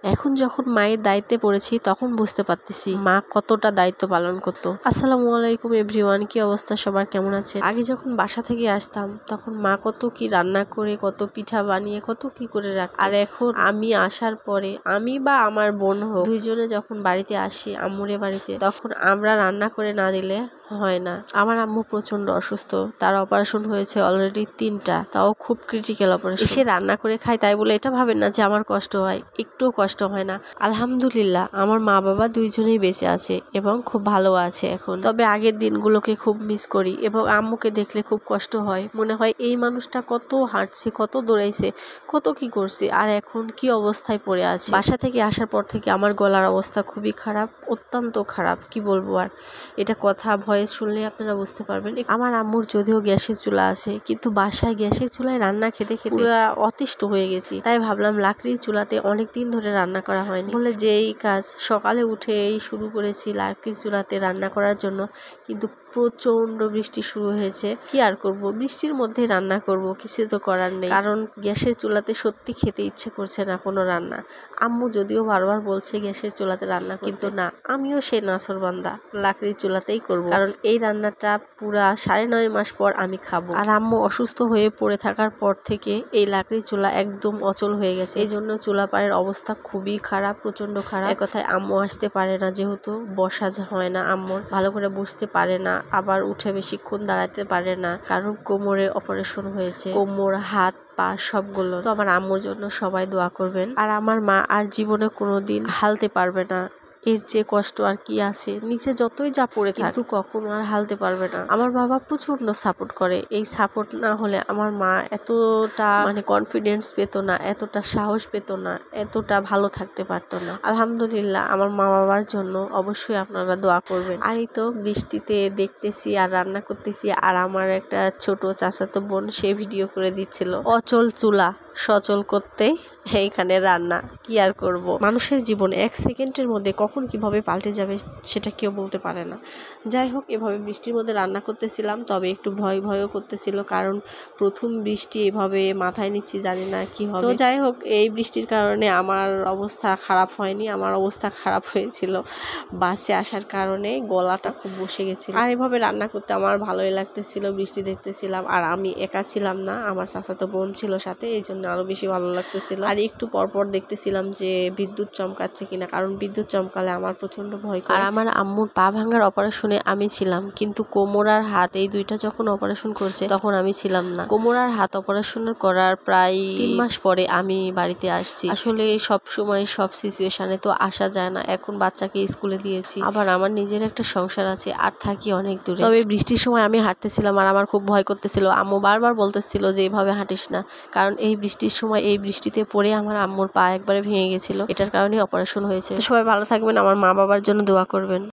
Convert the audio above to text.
এখন যখন মায়ের দায়িত্বে পড়েছি তখন বুঝতে পারতেছি মা কতটা দায়িত্ব পালন করতো। আসসালামু আলাইকুম এভরিওয়ান, কি অবস্থা সবার, কেমন আছে? আগে যখন বাসা থেকে আসতাম তখন মা কত কি রান্না করে, কত পিঠা বানিয়ে, কত কি করে রাখ। আর এখন আমি আসার পরে, আমি বা আমার বোন হোক, দুইজনে যখন বাড়িতে আসি আম্মুরে বাড়িতে, তখন আমরা রান্না করে না দিলে হয় না। আমার আম্মু প্রচন্ড অসুস্থ, তার অপারেশন হয়েছে অলরেডি 3টা, তাও খুব ক্রিটিক্যাল অপারেশন। এসে রান্না করে খাই তাই বলে এটা ভাবেন না যে আমার কষ্ট হয়, একটুও কষ্ট হয় না। আলহামদুলিল্লাহ আমার মা বাবা দুইজনেই বেঁচে আছে এবং খুব ভালো আছে এখন। তবে আগের দিনগুলোকে খুব মিস করি এবং আম্মুকে দেখলে খুব কষ্ট হয়, মনে হয় এই মানুষটা কত হাঁটছে, কত দৌড়াইছে, কত কি করছে, আর এখন কি অবস্থায় পড়ে আছে। বাসা থেকে আসার পর থেকে আমার গলার অবস্থা খুবই খারাপ, অত্যন্ত খারাপ, কি বলবো আর। এটা কথা ভয়েস শুনলে আপনারা বুঝতে পারবেন। আমার আম্মুর যদিও গ্যাসের চুলা আছে, কিন্তু বাসায় গ্যাসের চুলায় রান্না খেতে খেতে পুরো অতিষ্ঠ হয়ে গেছি। তাই ভাবলাম লাকড়ির চুলাতে অনেকদিন ধরে রান্না করা হয়নি বলে যে এই কাজ সকালে উঠে শুরু করেছি লাকড়ির চুলাতে রান্না করার জন্য, কিন্তু প্রচন্ড বৃষ্টি শুরু হয়েছে। কি আর করব, বৃষ্টির মধ্যে রান্না করব, কিছু তো করার নেই। কারণ গ্যাসের চুলাতে সত্যি খেতে ইচ্ছে করছে না কোনো রান্না। আম্মু যদিও বারবার বলছে গ্যাসের চুলাতে রান্না, কিন্তু না, আমিও সেই নাছরবান্দা, লাকড়ির চুলাতেই করব। কারণ এই রান্নাটা পুরা 9.5 মাস পর আমি খাবো। আর আম্মু অসুস্থ হয়ে পড়ে থাকার পর থেকে এই লাকড়ির চুলা একদম অচল হয়ে গেছে। এই জন্য চুলা পাড়ের অবস্থা খুবই খারাপ, প্রচন্ড খারাপ। এক কথায় আম্মু আসতে পারে না, যেহেতু বসা হয় না আম্মুর, ভালো করে বসতে পারে না, আবার উঠে বেশিক্ষণ দাঁড়াতে পারে না, কারণ কোমরের অপারেশন হয়েছে, কোমর, হাত, পা সবগুলো। তো আমার আম্মুর জন্য সবাই দোয়া করবেন। আর আমার মা আর জীবনে কোনোদিন হালতে পারবে না, এর যে কষ্ট আর কি আছে। নিচে যতই যা পড়ে থাক, কিন্তু কখনো আর হালতে পারবে না। আমার বাবা প্রচন্ড সাপোর্ট করে, এই সাপোর্ট না হলে আমার মা এতটা কনফিডেন্স পেত না, এতটা সাহস পেত না, এতটা ভালো থাকতে পারতো না। আলহামদুলিল্লাহ আমার মা বাবার জন্য অবশ্যই আপনারা দোয়া করবেন। আর এই তো বৃষ্টিতে দেখতেছি আর রান্না করতেছি, আর আমার একটা ছোট চাচাতো বোন সে ভিডিও করে দিচ্ছিল অচল চুলা সচল করতে এইখানে রান্না। কি আর করব, মানুষের জীবন 1 সেকেন্ডের মধ্যে কখন কিভাবে পাল্টে যাবে সেটা কেউ বলতে পারে না। যাই হোক, এভাবে বৃষ্টির মধ্যে রান্না করতেছিলাম, তবে একটু ভয়ও করতেছিল, কারণ প্রথম বৃষ্টি এভাবে মাথায় নিচ্ছি, জানি না কি হবে। তো যাই হোক, এই বৃষ্টির কারণে আমার অবস্থা খারাপ হয়নি, আমার অবস্থা খারাপ হয়েছিল বাসে আসার কারণে, গলাটা খুব বসে গেছিল। আর এভাবে রান্না করতে আমার ভালোই লাগতেছিল, বৃষ্টি দেখতেছিলাম, আর আমি একা ছিলাম না, আমার চাচাতো বোন ছিল সাথে, এই জন্য আরো বেশি ভালো লাগতেছিল। আর একটু পরপর দেখতেছিলাম যে বিদ্যুৎ চমকাচ্ছে কিনা, কারণ বিদ্যুৎ চমকালে আমার প্রচন্ড ভয় করে। আর আমার আম্মুর পা ভাঙার অপারেশনে আমি ছিলাম, কিন্তু কোমর আর হাত এই দুইটা যখন অপারেশন করছে তখন আমি ছিলাম না। কোমর আর হাত অপারেশন করার প্রায় 3 মাস পরে আমি বাড়িতে আসছি। আসলে সব সময় সব সিচুয়েশনে তো আসা যায় না। এখন বাচ্চাকে স্কুলে দিয়েছি, আবার আমার নিজের একটা সংসার আছে, আর থাকি অনেক দূরে। তবে বৃষ্টির সময় আমি হাঁটতেছিলাম আর আমার খুব ভয় করতেছিল। আম্মু বারবার বলতেছিল যে এইভাবে হাঁটিস না, কারণ এই বৃষ্টির সময় এই বৃষ্টিতে পড়ে আমার আম্মুর পা একবারে ভেঙে গেছিল, এটার কারণে অপারেশন হয়েছে। তো সবাই ভালো থাকবেন, আমার মা বাবার জন্য দোয়া করবেন।